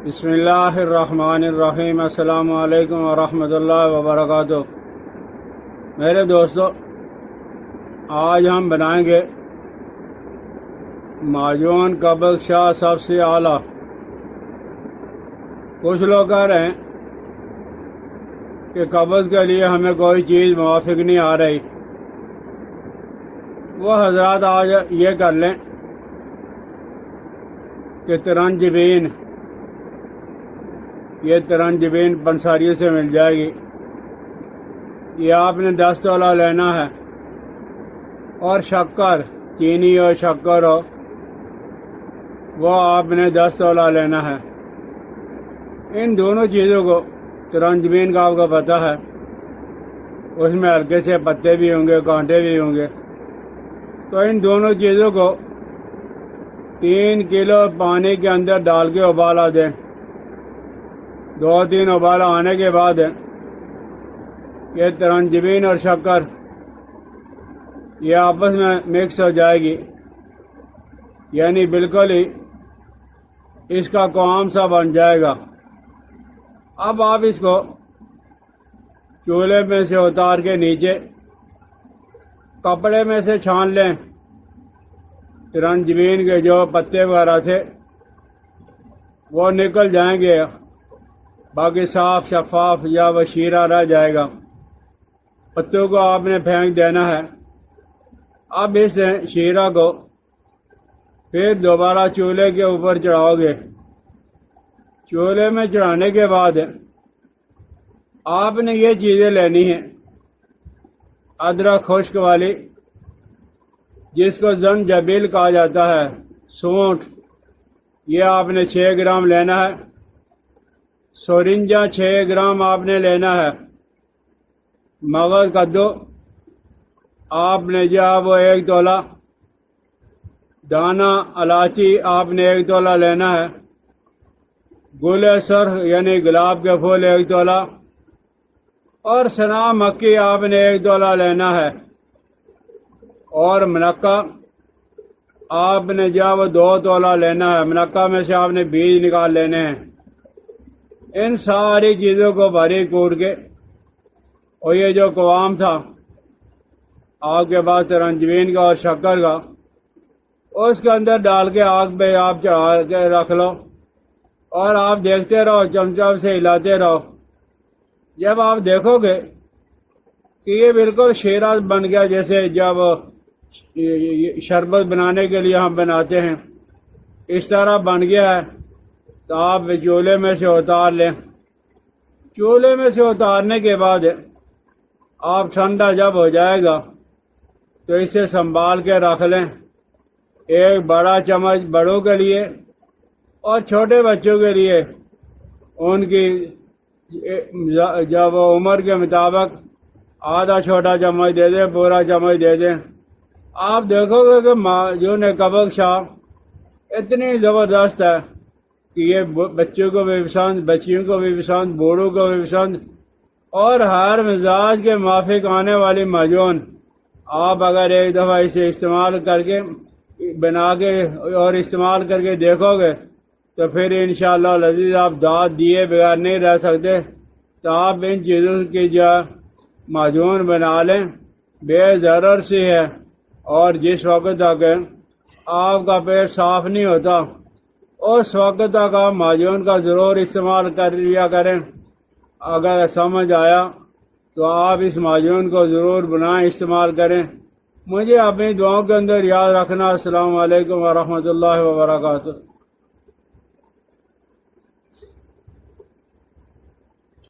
بسم اللہ الرحمن الرحیم۔ السلام علیکم ورحمۃ اللہ وبرکاتہ۔ میرے دوستو، آج ہم بنائیں گے معجون قبض شاہ سب سے اعلیٰ۔ کچھ لوگ کہہ رہے ہیں کہ قبض کے لیے ہمیں کوئی چیز موافق نہیں آ رہی۔ وہ حضرات آج یہ کر لیں کہ ترنجبین، یہ ترنجبین پنساریوں سے مل جائے گی، یہ آپ نے 10 تولہ لینا ہے، اور شکر، چینی ہو شکر ہو، وہ آپ نے 10 تولہ لینا ہے۔ ان دونوں چیزوں کو، ترنجبین کا آپ کو پتہ ہے، اس میں ہلکے سے پتے بھی ہوں گے، کانٹے بھی ہوں گے، تو ان دونوں چیزوں کو 3 کلو پانی کے اندر ڈال کے ابالا دیں۔ 2-3 ابالا آنے کے بعد یہ ترنجبین اور شکر یہ آپس میں مکس ہو جائے گی، یعنی بالکل ہی اس کا قوام سا بن جائے گا۔ اب آپ اس کو چولہے میں سے اتار کے نیچے کپڑے میں سے چھان لیں۔ ترنجبین کے جو پتے وغیرہ تھے وہ نکل جائیں گے، باقی صاف شفاف یا وہ شیرہ رہ جائے گا۔ پتوں کو آپ نے پھینک دینا ہے۔ اب اس شیرہ کو پھر دوبارہ چولہے کے اوپر چڑھاؤ گے۔ چولہے میں چڑھانے کے بعد آپ نے یہ چیزیں لینی ہیں: ادرک خشک والی، جس کو زنجبیل کہا جاتا ہے، سونٹ، یہ آپ نے 6 گرام لینا ہے۔ سورنجا 6 گرام آپ نے لینا ہے۔ مغز کدو آپ نے جو وہ 1 تولہ۔ دانہ الائچی آپ نے 1 تولہ لینا ہے۔ گل سرخ یعنی گلاب کے پھول 1 تولہ، اور سنا مکی آپ نے 1 تولہ لینا ہے۔ اور منقع آپ نے جو وہ 2 تولہ لینا ہے۔ منقع میں سے آپ نے بیج نکال لینے ہیں۔ ان ساری چیزوں کو باریک کوٹ کے، اور یہ جو قوام تھا آپ کے پاس ترنجبین کا اور شکر کا، اس کے اندر ڈال کے آگ پہ آپ چڑھا کے رکھ لو، اور آپ دیکھتے رہو، چمچہ سے ہلاتے رہو۔ جب آپ دیکھو گے کہ یہ بالکل شیرہ بن گیا، جیسے جب شربت بنانے کے لیے ہم بناتے ہیں، اس طرح بن گیا ہے، تو آپ چولہے میں سے اتار لیں۔ چولہے میں سے اتارنے کے بعد آپ ٹھنڈا جب ہو جائے گا تو اسے سنبھال کے رکھ لیں۔ 1 بڑا چمچ بڑوں کے لیے، اور چھوٹے بچوں کے لیے ان کی جب عمر کے مطابق آدھا چھوٹا چمچ دے دیں، پورا چمچ دے دیں۔ آپ دیکھو گے کہ معجون قبض شاہ اتنی زبردست ہے کہ یہ بچوں کو بھی پسند، بچیوں کو بھی پسند، بوڑھوں کو بھی پسند، اور ہر مزاج کے موافق آنے والی معجون۔ آپ اگر ایک دفعہ اسے استعمال کر کے بنا کے اور استعمال کر کے دیکھو گے تو پھر انشاءاللہ العزیز آپ داد دیے بغیر نہیں رہ سکتے۔ تو آپ ان چیزوں کی جو معجون بنا لیں، بے ضرر سی ہے، اور جس وقت تک آپ کا پیٹ صاف نہیں ہوتا اس وقت تک آپ معجون کا ضرور استعمال کر لیا کریں۔ اگر سمجھ آیا تو آپ اس معجون کو ضرور بنائیں، استعمال کریں۔ مجھے اپنی دعاؤں کے اندر یاد رکھنا۔ السلام علیکم ورحمۃ اللہ وبرکاتہ۔